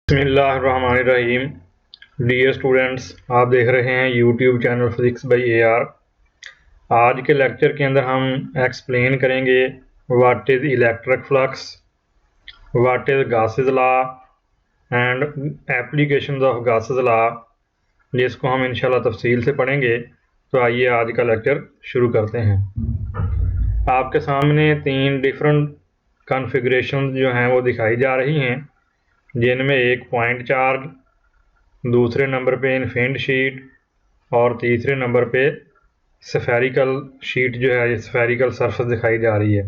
बिस्मिल्लाहिर्रहमानिर्रहीम। Dear students, आप देख रहे हैं YouTube channel physics by AR। आज के लेक्चर के अंदर हम एक्सप्लेन करेंगे what is electric flux, what is Gauss's law and applications of Gauss's law, जिसको हम इंशाल्लाह तफसील से पढ़ेंगे। तो आइए आज का लेक्चर शुरू करते हैं। आपके सामने 3 डिफरेंट कॉन्फ़िगरेशन जो हैं वो दिखाई जा रही हैं, जिनमें एक पॉइंट चार्ज, दूसरे नंबर पे इन्फिनिट शीट और तीसरे नंबर पे स्फेरिकल शीट जो है, ये स्फेरिकल सरफेस दिखाई जा रही है।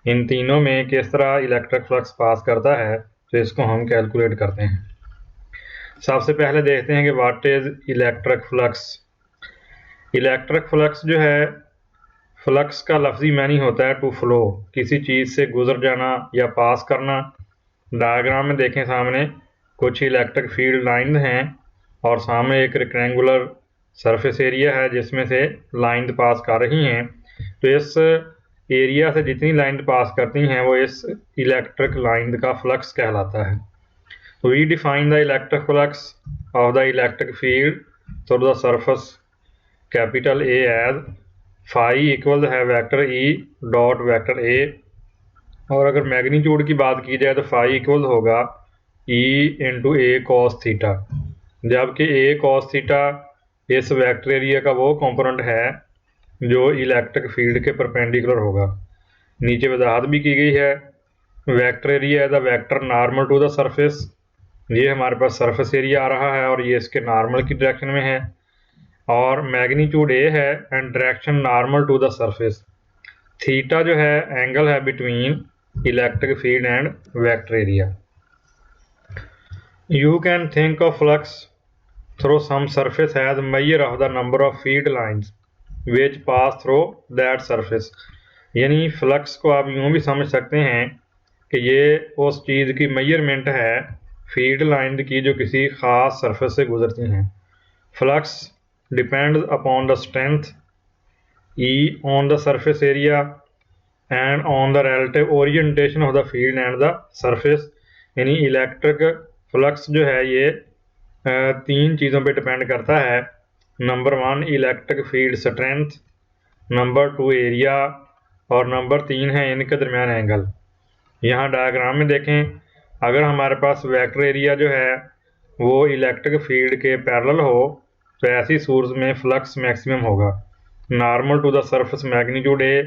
इन तीनों में किस तरह इलेक्ट्रिक फ्लक्स पास करता है, तो इसको हम कैलकुलेट करते हैं। सबसे पहले देखते हैं कि what is electric flux. Electric flux जो है, फ्लक्स का लफ्जी मानी होता है टू फ्लो, किसी चीज़ से गुजर जाना या पास करना। डायग्राम में देखें, सामने कुछ इलेक्ट्रिक फील्ड लाइन हैं और सामने एक रेक्टेंगुलर सरफेस एरिया है जिसमें से लाइन पास कर रही हैं। तो इस एरिया से जितनी लाइन पास करती हैं वो इस इलेक्ट्रिक लाइन का फ्लक्स कहलाता है। We define the electric flux of the electric field through the surface capital A as phi equal है vector E dot vector A। और अगर मैग्नीट्यूड की बात की जाए तो फाई इक्वल होगा E into A cos theta, जबकि A कॉस थीटा इस वेक्टर एरिया का वो कंपोनेंट है जो इलेक्ट्रिक फील्ड के परपेंडिकुलर होगा। नीचे वजाहत भी की गई है, vector area as a vector normal to the surface. ये हमारे पास सरफेस एरिया आ रहा है और ये इसके नॉर्मल की डायरेक्शन में है, और मैग्नीट्यूड A है and direction normal to the surface. Theta जो है एंगल है between electric field and vector area. You can think of flux through some surface as measure of the number of field lines which pass through that surface। यानी flux को आप यूँ भी समझ सकते हैं कि ये उस चीज़ की मेजरमेंट है फील्ड लाइन की जो किसी ख़ास सरफेस से गुजरती हैं। Flux depends upon the strength E on the surface area and on the relative orientation of the field and the surface। यानी इलेक्ट्रिक फ्लक्स जो है ये 3 चीज़ों पे डिपेंड करता है। Number 1 electric field strength, number 2 area, और नंबर 3 है इनके दरमियान एंगल। यहाँ डायग्राम में देखें, अगर हमारे पास वेक्टर एरिया जो है वो इलेक्ट्रिक फील्ड के पैरेलल हो तो ऐसी सूरत में फ्लक्स मैक्सिमम होगा। Normal to the surface magnitude A,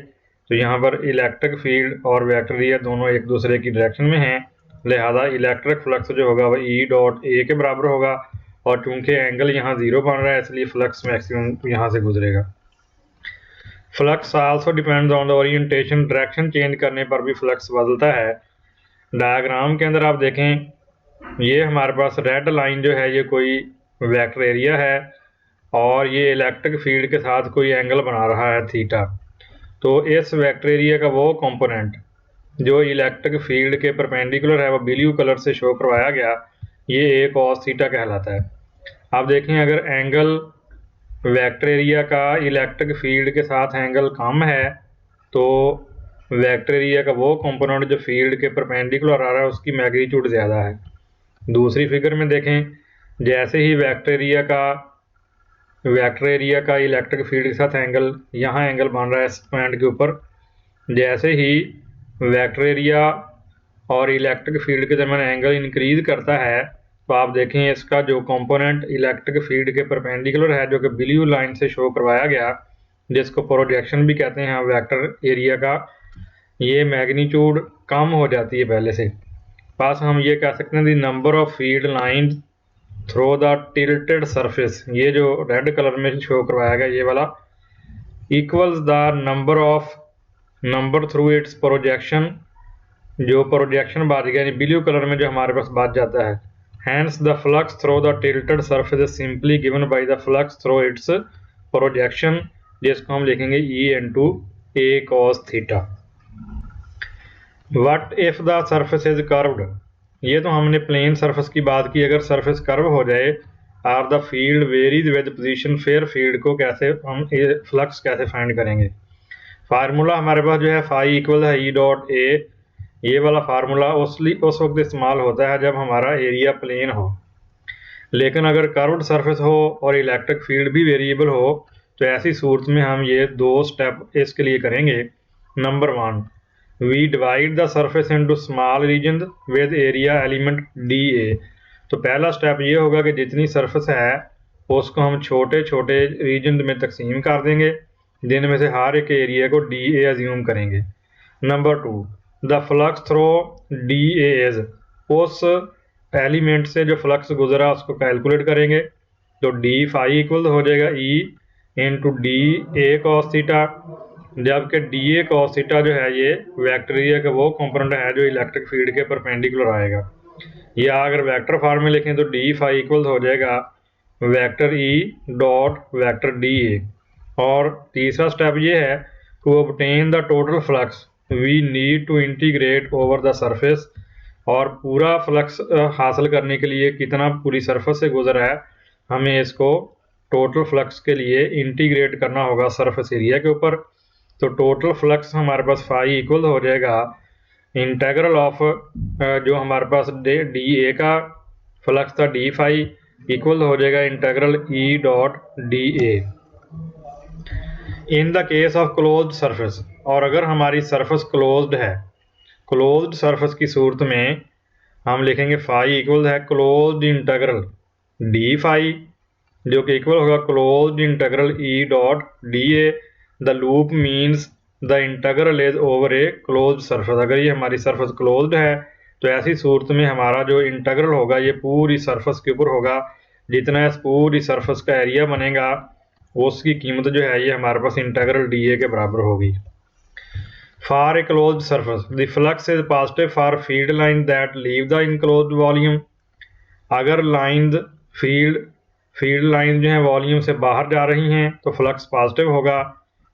तो यहाँ पर इलेक्ट्रिक फील्ड और वेक्टर एरिया दोनों एक दूसरे की डायरेक्शन में हैं, लिहाजा इलेक्ट्रिक फ्लक्स जो होगा वह E डॉट A के बराबर होगा, और चूंकि एंगल यहाँ 0 बन रहा है इसलिए फ्लक्स मैक्सिमम यहाँ से गुजरेगा। Flux also depends on the orientation, direction change करने पर भी फ्लक्स बदलता है। डायग्राम के अंदर आप देखें, ये हमारे पास रेड लाइन जो है ये कोई वेक्टर एरिया है और ये इलेक्ट्रिक फील्ड के साथ कोई एंगल बना रहा है थीटा। तो इस वेक्टर एरिया का वो कंपोनेंट जो इलेक्ट्रिक फील्ड के परपेंडिकुलर है वो ब्लू कलर से शो करवाया गया, ये A cos थीटा कहलाता है। आप देखें, अगर एंगल वेक्टर एरिया का इलेक्ट्रिक फील्ड के साथ एंगल कम है तो वेक्टर एरिया का वो कंपोनेंट जो फील्ड के परपेंडिकुलर आ रहा है उसकी मैग्नीट्यूड ज़्यादा है। दूसरी फिगर में देखें, जैसे ही वेक्टर एरिया का इलेक्ट्रिक फील्ड के साथ एंगल, यहाँ एंगल बन रहा है इस पॉइंट के ऊपर, जैसे ही वेक्टर एरिया और इलेक्ट्रिक फील्ड के दरमियान एंगल इंक्रीज करता है तो आप देखें इसका जो कंपोनेंट इलेक्ट्रिक फील्ड के परपेंडिकुलर है जो कि ब्लू लाइन से शो करवाया गया, जिसको प्रोजेक्शन भी कहते हैं वेक्टर एरिया का, ये मैग्नीट्यूड कम हो जाती है पहले से। पास हम ये कह सकते हैं the number of field line through the tilted surface, ये जो रेड कलर में शो करवाया गया ये वाला, equals the number through its projection, जो प्रोजेक्शन बात गया ब्लू कलर में जो हमारे पास बात जाता है। Hence the flux through the tilted surface is simply given by the flux through its projection, जिसको हम लिखेंगे E into A cos theta. What if the surface is curved, ये तो हमने प्लेन सरफेस की बात की, अगर सरफेस कर्व हो जाए or the field varies with position, फिर फील्ड को कैसे हम फ्लक्स कैसे फाइंड करेंगे। फार्मूला हमारे पास जो है फाई इक्वल है E डॉट A ये वाला फार्मूला उस वक्त इस्तेमाल होता है जब हमारा एरिया प्लेन हो। लेकिन अगर कर्व्ड सरफेस हो और इलेक्ट्रिक फील्ड भी वेरिएबल हो तो ऐसी सूरत में हम ये 2 स्टेप इसके लिए करेंगे। Number 1, we divide the surface into small region with area element DA। तो पहला स्टेप ये होगा कि जितनी सरफेस है उसको हम छोटे छोटे रीजन में तकसीम कर देंगे, जिनमें से हर एक एरिया को DA एज्यूम करेंगे। Number 2, the flux throw DA is, उस एलिमेंट से जो फ्लक्स गुजरा उसको कैलकुलेट करेंगे। तो डी फाई इक्वल हो जाएगा E into DA cos theta, जबकि DA cos थीटा जो है ये वेक्टर एरिया का वो कंपोनेंट है जो इलेक्ट्रिक फील्ड के परपेंडिकुलर आएगा। या अगर वेक्टर फॉर्म में लिखें तो डी फाई इक्वल हो जाएगा vector E dot vector DA। और तीसरा स्टेप ये है, to obtain the total flux we need to integrate over the surface. और पूरा फ्लक्स हासिल करने के लिए कितना पूरी सरफेस से गुजरा है, हमें इसको टोटल फ्लक्स के लिए इंटीग्रेट करना होगा सरफेस एरिया के ऊपर। तो टोटल फ्लक्स हमारे पास फाई इक्वल हो जाएगा इंटेग्रल ऑफ जो हमारे पास DA का फ्लक्स था डी फाई इक्वल हो जाएगा integral E dot DA in the case of closed surface. और अगर हमारी सरफेस क्लोज्ड है, क्लोज्ड सरफेस की सूरत में हम लिखेंगे फाई इक्वल है क्लोज्ड इंटेग्रल डी फाई, जो कि इक्वल होगा closed integral E dot DA। The loop means the integral is over a closed surface. अगर ये हमारी सरफेस क्लोज्ड है तो ऐसी सूरत में हमारा जो इंटेग्रल होगा ये पूरी सरफेस के ऊपर होगा। जितना इस पूरी सरफेस का एरिया बनेगा उसकी कीमत जो है ये हमारे पास इंटेग्रल DA के बराबर होगी। For a closed surface the flux is positive for field line that leave the enclosed volume. अगर फील्ड लाइन जो है वॉल्यूम से बाहर जा रही हैं तो फ्लक्स पॉजिटिव होगा।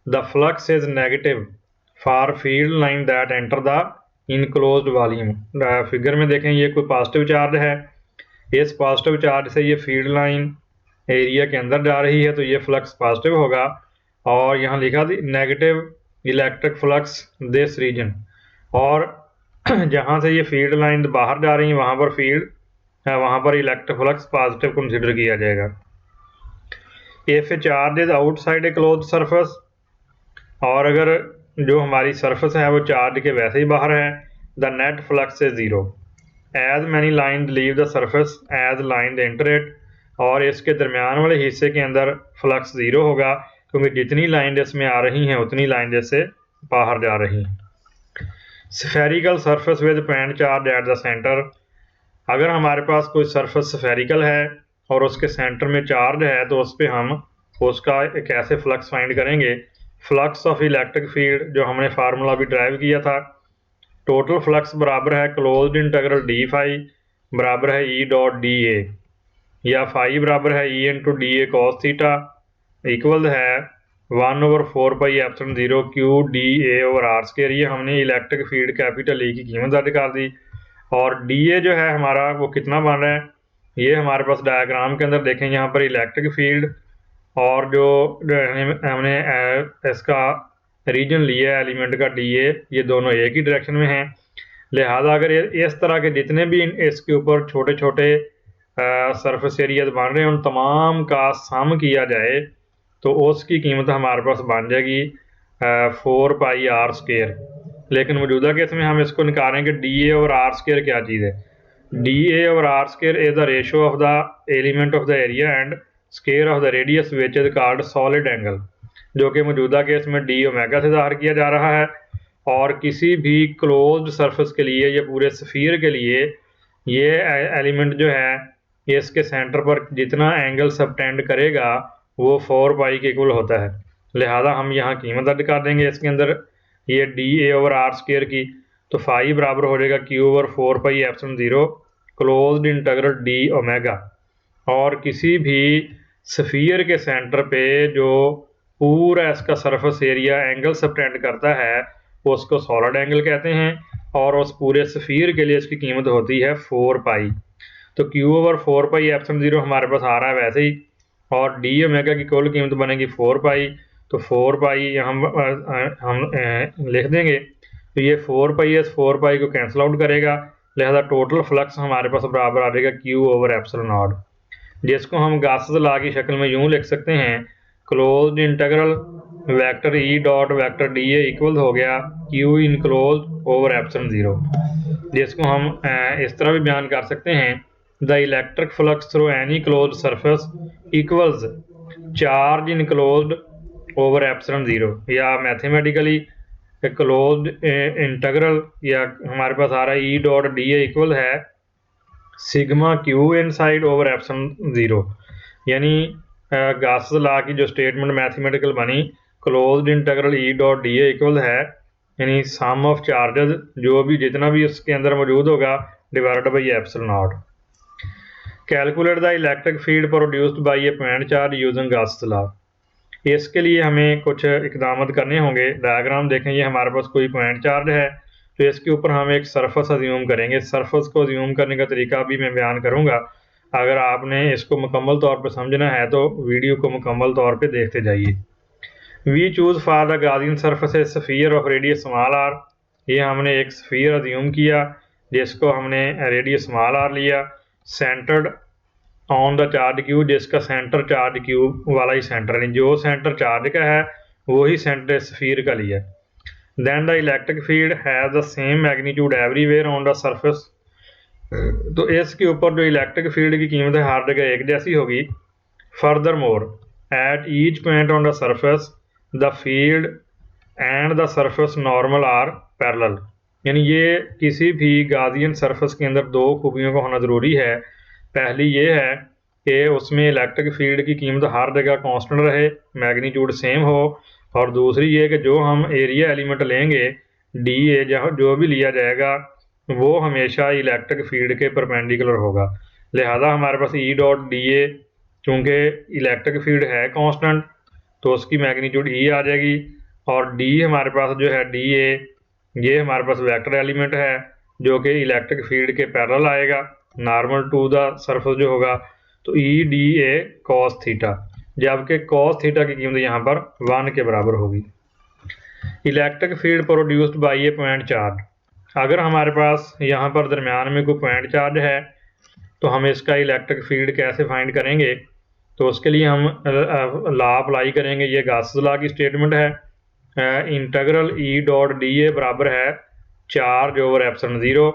The flux is negative for field line that enter the enclosed volume. Figure में देखें ये कोई पॉजिटिव चार्ज है, इस पॉजिटिव चार्ज से ये फील्ड लाइन एरिया के अंदर जा रही है तो ये फ्लक्स पॉजिटिव होगा। और यहाँ लिखा थी negative electric flux this region. और जहाँ से ये फील्ड लाइन बाहर जा रही है वहाँ पर इलेक्ट्रिक फ्लक्स पॉजिटिव कंसीडर किया जाएगा। If A charge is outside a closed surface, और अगर जो हमारी सरफेस है वो चार्ज के वैसे ही बाहर है, the net flux is zero as many line leave the surface as line enter it. और इसके दरमियान वाले हिस्से के अंदर फ्लक्स ज़ीरो होगा क्योंकि जितनी लाइन इसमें आ रही हैं उतनी लाइन जैसे बाहर जा रही हैं। Spherical surface with point charge at the centre, अगर हमारे पास कोई सरफेस स्फेरिकल है और उसके सेंटर में चार्ज है तो उस पर हम उसका कैसे फ्लक्स फाइंड करेंगे। फ्लक्स ऑफ इलेक्ट्रिक फील्ड जो हमने फार्मूला भी ड्राइव किया था, टोटल फ्लक्स बराबर है क्लोज्ड इंटीग्रल डी फाई बराबर है E डॉट DA, या फाई बराबर है E into DA cos theta equal है 1/4 pi epsilon 0 Q DA over R square. ये हमने इलेक्ट्रिक फील्ड कैपिटल E की कीमत दर्ज कर दी। और DA जो है हमारा वो कितना बन रहा है, ये हमारे पास डायग्राम के अंदर देखें यहाँ पर इलेक्ट्रिक फील्ड और जो हमने इसका रीजन लिया है एलिमेंट का DA, ये दोनों एक ही डायरेक्शन में हैं। लिहाजा अगर इस तरह के जितने भी इसके ऊपर छोटे छोटे सरफेस एरिया बन रहे हैं उन तमाम का सम किया जाए तो उसकी कीमत हमारे पास बन जाएगी 4 पाई R स्क्वायर। लेकिन मौजूदा केस में हम इसको निकालेंगे DA और R स्क्वायर क्या चीज़ है। DA और R square is the ratio of the element of the area and square of the radius which is called solid angle, जो कि मौजूदा केस में D ओमेगा से ज़ाहिर किया जा रहा है। और किसी भी क्लोज्ड सरफेस के लिए या पूरे स्फीयर के लिए ये एलिमेंट जो है इसके सेंटर पर जितना एंगल सबटेंड करेगा वो 4 पाई के इक्वल होता है। लिहाजा हम यहाँ कीमत दर्ज कर देंगे इसके अंदर ये DA ओवर R स्क्वायर की, तो फाई बराबर हो जाएगा Q over 4 pi epsilon 0 closed integral D omega. और किसी भी स्फीयर के सेंटर पे जो पूरा इसका सरफेस एरिया एंगल सबटेंड करता है उसको सॉलिड एंगल कहते हैं। और उस पूरे स्फीयर के लिए इसकी कीमत होती है 4 पाई। तो Q ओवर 4 पाई एप्सिलॉन 0 हमारे पास आ रहा है वैसे ही, और D ओमेगा की कुल कीमत बनेगी 4 पाई। तो 4 पाई हम लिख देंगे तो ये 4 पाई है, 4 पाई को कैंसिल आउट करेगा, लिहाजा टोटल फ्लक्स हमारे पास बराबर आ जाएगा Q ओवर एप्सिलॉन नॉट, जिसको हम गासेस लॉ की शक्ल में यूं लिख सकते हैं closed integral vector E dot vector dA equal हो गया Q enclose over epsilon zero, जिसको हम इस तरह भी बयान कर सकते हैं the electric flux through any closed surface equals charge enclosed over epsilon zero, या मैथमेटिकली क्लोज्ड इंटीग्रल या हमारे पास आ रहा है E डॉट dA इक्वल है sigma Q inside over epsilon zero, यानी गासेस लॉ की जो स्टेटमेंट मैथमेटिकल बनी closed integral E dot dA equal है यानी सम ऑफ चार्जेस जो भी जितना भी उसके अंदर मौजूद होगा divided by epsilon naught. Calculate the electric field produced by a point charge using Gauss's law. इसके लिए हमें कुछ इकदाम करने होंगे। डायग्राम देखें, ये हमारे पास कोई पॉइंट चार्ज है तो इसके ऊपर हम एक सरफेस अज्यूम करेंगे। सरफेस को अज्यूम करने का तरीका भी मैं बयान करूंगा। अगर आपने इसको मुकम्मल तौर पर समझना है तो वीडियो को मुकम्मल तौर पर देखते जाइए। We choose for the Gaussian surface a sphere of radius small r, ये हमने एक स्फीयर अज्यूम किया जिसको हमने रेडियस स्मॉल आर लिया, centred on the charge q, जिसका सेंटर चार्ज क्यूब वाला ही सेंटर है, जो सेंटर चार्ज का है वही सेंटर स्फीयर का लिया। Then the electric field has the same magnitude everywhere on the surface, तो इसके ऊपर जो इलेक्ट्रिक फील्ड की कीमत है हर जगह एक जैसी होगी। Furthermore at each point on the surface the field and the surface normal are parallel, यानी ये किसी भी गाजियन सरफेस के अंदर दो खूबियों का होना ज़रूरी है। पहली ये है कि उसमें इलेक्ट्रिक फील्ड की कीमत हर जगह कांस्टेंट रहे, मैग्नीट्यूड सेम हो, और दूसरी ये कि जो हम एरिया एलिमेंट लेंगे डी ए जो भी लिया जाएगा वो हमेशा इलेक्ट्रिक फील्ड के परपेंडिकुलर होगा। लिहाजा हमारे पास ई डॉट डी ए चूँकि इलेक्ट्रिक फील्ड है कांस्टेंट तो उसकी मैग्नीट्यूड ई आ जाएगी, और डी हमारे पास जो है डी ए ये हमारे पास वेक्टर एलिमेंट है जो कि इलेक्ट्रिक फील्ड के पैरेलल आएगा, नॉर्मल टू द सरफेस जो होगा, तो E D A cos theta, जबकि कॉस थीटा की कीमत यहाँ पर 1 के बराबर होगी। Electric field produced by a point charge, अगर हमारे पास यहाँ पर दरमियान में कोई पॉइंट चार्ज है तो हम इसका इलेक्ट्रिक फील्ड कैसे फाइंड करेंगे, तो उसके लिए हम लॉ अप्लाई करेंगे। ये गासेस लॉ की स्टेटमेंट है, integral E dot D A बराबर है चार्ज ओवर एप्सिलॉन जीरो।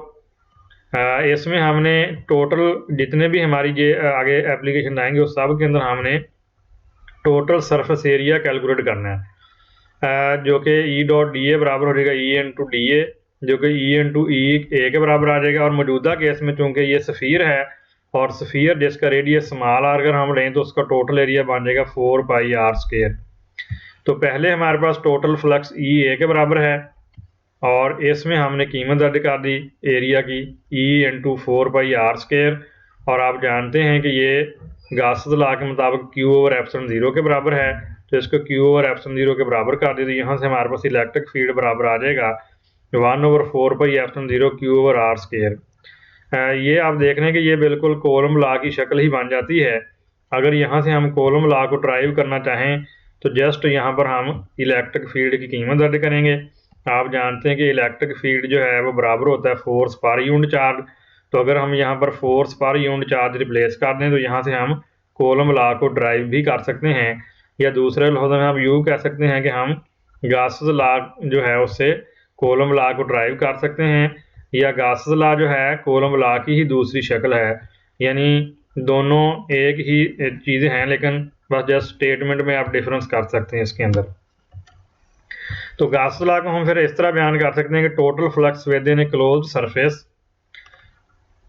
इसमें हमने टोटल जितने भी हमारी ये आगे एप्लीकेशन आएंगे उस सब के अंदर हमने टोटल सरफेस एरिया कैलकुलेट करना है, जो कि ई डॉट डी ए बराबर हो जाएगा ई इंटू डी ए, जो कि ई इंटू ई ए के बराबर आ जाएगा। और मौजूदा केस में चूँकि ये स्फीयर है और स्फीयर जिसका रेडियस स्मॉल आर अगर हम लें तो उसका टोटल एरिया बन जाएगा 4 पाई आर स्क्वायर। तो पहले हमारे पास टोटल फ्लक्स ई ए के बराबर है और इसमें हमने कीमत दर्ज कर दी एरिया की E into 4 pi r square, और आप जानते हैं कि ये गासेस लॉ के मुताबिक क्यू ओवर एप्सिलॉन जीरो के बराबर है, तो इसको क्यू ओवर एप्सिलॉन जीरो के बराबर कर दी, तो यहाँ से हमारे पास इलेक्ट्रिक फील्ड बराबर आ जाएगा 1/4 pi epsilon zero Q over r square. ये आप देख रहे हैं कि ये बिल्कुल कॉलम लॉ की शक्ल ही बन जाती है। अगर यहाँ से हम कॉलम लॉ को ड्राइव करना चाहें तो जस्ट यहाँ पर हम इलेक्ट्रिक फील्ड की कीमत दर्ज करेंगे। आप जानते हैं कि इलेक्ट्रिक फील्ड जो है वो बराबर होता है फोर्स पर यूनिट चार्ज, तो अगर हम यहाँ पर force per unit charge replace कर दें तो यहाँ से हम कॉलम लॉ को ड्राइव भी कर सकते हैं, या दूसरे लफ्ज़ों में हम यूँ कह सकते हैं कि हम गासेस लॉ जो है उससे कॉलम लॉ को ड्राइव कर सकते हैं, या गासेस लॉ जो है कॉलम लॉ की ही दूसरी शक्ल है, यानी दोनों एक ही चीज़ें हैं लेकिन बस जस्ट स्टेटमेंट में आप डिफरेंस कर सकते हैं इसके अंदर। तो गासेस लॉ को हम फिर इस तरह बयान कर सकते हैं कि total flux with in a closed surface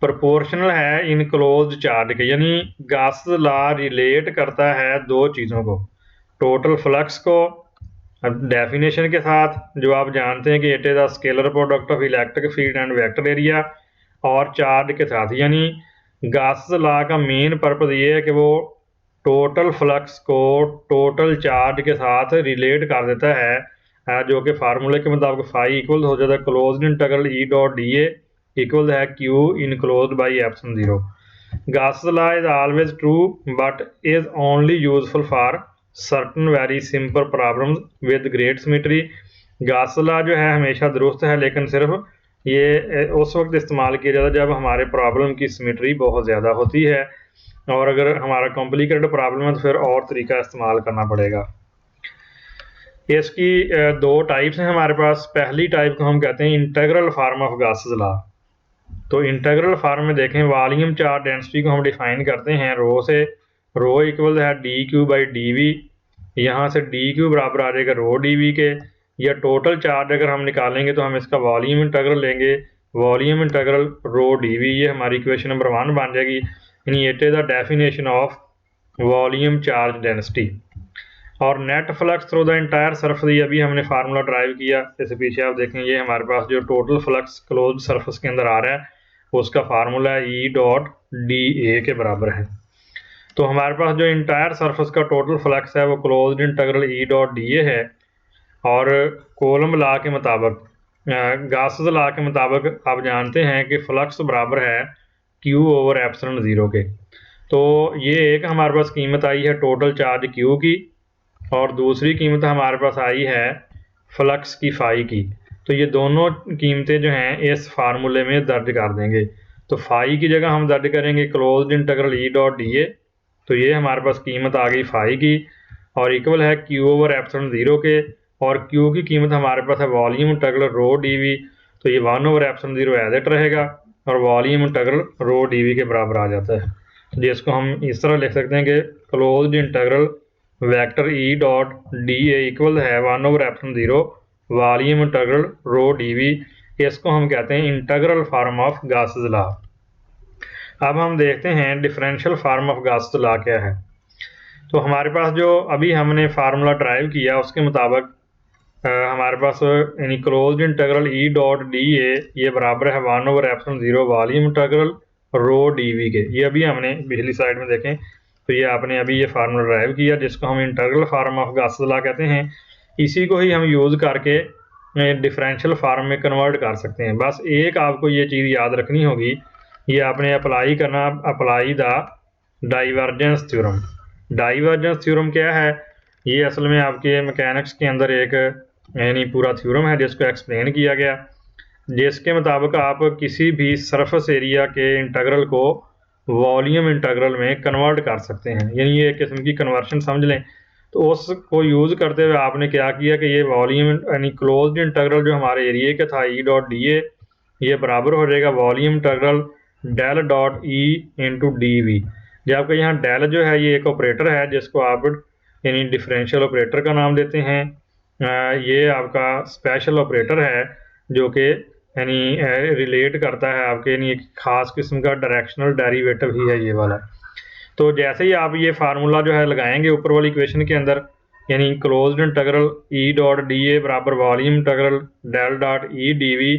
proportional है इन क्लोज्ड चार्ज के, यानी गासेस लॉ रिलेट करता है दो चीज़ों को, टोटल फ्लक्स को डेफिनेशन के साथ जो आप जानते हैं कि it is a scalar product of electric field and vector area, और चार्ज के साथ, यानी गासेस लॉ का मेन पर्पज़ ये है कि वो टोटल फ्लक्स को टोटल चार्ज के साथ रिलेट कर देता है, जो कि फार्मूले के मुताबिक फाई इक्वल हो जाता है closed integral E dot D A equal है q enclosed by epsilon zero. Gauss's law is always true but is only useful for certain very simple problems with great symmetry, Gauss law जो है हमेशा दुरुस्त है, लेकिन सिर्फ ये उस वक्त इस्तेमाल किया जाता है जब हमारे प्रॉब्लम की सिमेट्री बहुत ज़्यादा होती है, और अगर हमारा कॉम्प्लिकेटेड प्रॉब्लम है तो फिर और तरीका इस्तेमाल करना पड़ेगा। इसकी दो टाइप्स हैं हमारे पास। पहली टाइप को हम कहते हैं integral form of Gauss's law. तो इंटीग्रल फॉर्म में देखें, वॉल्यूम चार्ज डेंसिटी को हम डिफाइन करते हैं रो से। रो इक्वल है D Q by D V. यहाँ से डी क्यू बराबर आ जाएगा रो डी वी के। या टोटल चार्ज अगर हम निकालेंगे तो हम इसका वॉल्यूम इंटीग्रल लेंगे, volume integral rho D v. ये हमारी इक्वेशन नंबर 1 बन जाएगी। यानी it is the definition of volume charge density. और net flux through the entire surface, ये अभी हमने फार्मूला ड्राइव किया, इससे पीछे आप देखें ये हमारे पास जो टोटल फ्लक्स क्लोज सरफेस के अंदर आ रहा है उसका फार्मूला है ई डॉट डी ए के बराबर है। तो हमारे पास जो इंटायर सरफेस का टोटल फ्लक्स है वो closed integral E dot D A है। और कोलम लॉ के मुताबिक, गासेस लॉ के मुताबिक आप जानते हैं कि फ्लक्स बराबर है क्यू ओवर एप्सिलॉन ज़ीरो के। तो ये एक हमारे पास कीमत आई है टोटल चार्ज क्यू की, और दूसरी कीमत हमारे पास आई है फ्लक्स की फाई की। तो ये दोनों कीमतें जो हैं इस फार्मूले में दर्ज कर देंगे। तो फाई की जगह हम दर्ज करेंगे closed integral E dot D A. तो ये हमारे पास कीमत आ गई फाई की, और इक्वल है क्यू ओवर एप्सिलॉन ज़ीरो के। और क्यू की कीमत हमारे पास है volume integral rho D we. तो ये 1 over epsilon zero as it रहेगा, और volume integral rho D V के बराबर आ जाता है। जिसको हम इस तरह लिख सकते हैं कि closed integral vector E dot D A equal है 1 over epsilon zero volume integral rho D V. इसको हम कहते हैं integral form of Gauss's law. अब हम देखते हैं differential form of Gauss's law क्या है। तो हमारे पास जो अभी हमने फार्मूला ड्राइव किया उसके मुताबिक हमारे पास यानी closed integral E dot D A ये बराबर है 1 over epsilon zero volume integral rho D V के। ये अभी हमने पिछली साइड में देखें, तो ये आपने अभी ये फार्मूला ड्राइव किया जिसको हम integral form of Gauss's law कहते हैं। इसी को ही हम यूज़ करके डिफरेंशियल फॉर्म में कन्वर्ट कर सकते हैं। बस एक आपको ये चीज़ याद रखनी होगी, ये आपने अप्लाई करना, apply the divergence theorem. Divergence theorem क्या है? ये असल में आपके मैकेनिक्स के अंदर एक यानी पूरा थ्योरम है जिसको एक्सप्लेन किया गया, जिसके मुताबिक आप किसी भी सरफेस एरिया के इंटीग्रल को वॉल्यूम इंटीग्रल में कन्वर्ट कर सकते हैं। यानी ये एक किस्म की कन्वर्शन समझ लें। तो उसको यूज़ करते हुए आपने क्या किया कि ये वॉल्यूम यानी क्लोज्ड इंटीग्रल जो हमारे एरिया का था ई डॉट डी ए, ये बराबर हो जाएगा volume integral del dot E into D V. जबकि यहाँ डेल जो है ये एक ऑपरेटर है जिसको आप यानी डिफरेंशियल ऑपरेटर का नाम देते हैं। ये आपका स्पेशल ऑपरेटर है जो कि यानी रिलेट करता है आपके यानी एक ख़ास किस्म का डायरेक्शनल डेरिवेटिव ही है ये वाला। तो जैसे ही आप ये फार्मूला जो है लगाएंगे ऊपर वाली इक्वेशन के अंदर, यानी closed integral E dot D A बराबर volume integral del dot E D we,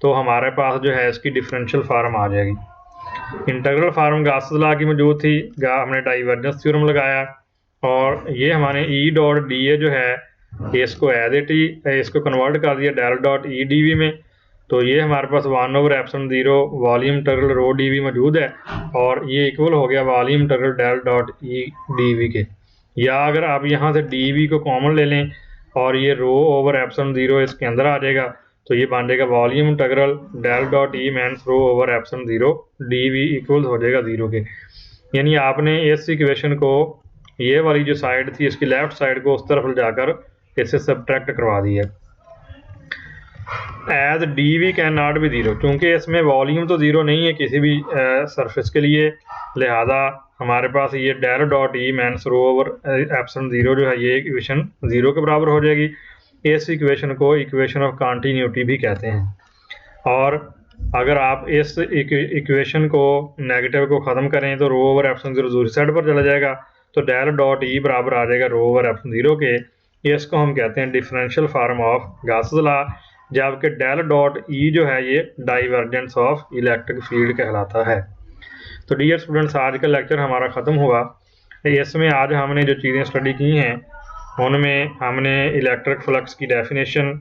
तो हमारे पास जो है इसकी डिफरेंशियल फार्म आ जाएगी। इंटीग्रल फार्म गासेस लॉ की मौजूद थी, हमने डाइवर्जेंस थ्योरम लगाया, और ये हमारे ई डॉट डी ए जो है इसको एज इट ही इसको कन्वर्ट कर दिया del dot E D V में। तो ये हमारे पास 1 over epsilon zero volume integral rho D V मौजूद है, और ये इक्वल हो गया volume integral del dot E D V के। या अगर आप यहाँ से डी वी को कॉमन ले लें और ये रो ओवर एप्सिलॉन ज़ीरो इसके अंदर आ जाएगा, तो ये बन जाएगा volume integral del dot E minus rho over epsilon zero D V equal हो जाएगा 0 के। यानी आपने इस इक्वेशन को ये वाली जो साइड थी इसकी लेफ्ट साइड को उस तरफ ले जाकर इससे सब्ट्रैक्ट करवा दिया। As D V cannot be zero, क्योंकि इसमें वॉल्यूम तो ज़ीरो नहीं है किसी भी सरफेस के लिए, लिहाजा हमारे पास ये del dot E minus rho over epsilon zero जो है ये इक्वेशन 0 के बराबर हो जाएगी। इस इक्वेशन को इक्वेशन ऑफ कॉन्टीन्यूटी भी कहते हैं। और अगर आप इस इक्वेशन को नेगेटिव को ख़त्म करें तो रो ओवर एप्सिलॉन ज़ीरो दूसरी साइड पर चला जाएगा, तो डेल डॉट ई बराबर आ जाएगा रो ओवर एप्सिलॉन ज़ीरो के। इसको हम कहते हैं differential farm of Gauss's law, जबकि डेल डॉट ई जो है ये डाइवर्जेंस ऑफ इलेक्ट्रिक फील्ड कहलाता है। तो डियर स्टूडेंट्स, आज का लेक्चर हमारा ख़त्म हुआ। इसमें आज हमने जो चीज़ें स्टडी की हैं उनमें हमने इलेक्ट्रिक फ्लक्स की डेफिनेशन,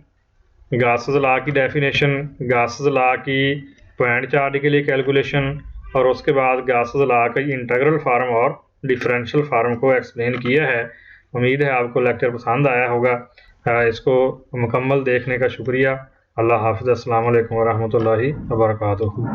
गासेस लॉ की डेफिनेशन, गासेस लॉ की पॉइंट चार्ज के लिए कैलकुलेशन, और उसके बाद गासेस लॉ का इंटीग्रल फार्म और डिफरेंशियल फार्म को एक्सप्लेन किया है। उम्मीद है आपको लेक्चर पसंद आया होगा। इसको मुकम्मल देखने का शुक्रिया। अल्लाह हाफ़िज़। अस्सलामु अलैकुम वरहमतुल्लाहि वबरकातुहू।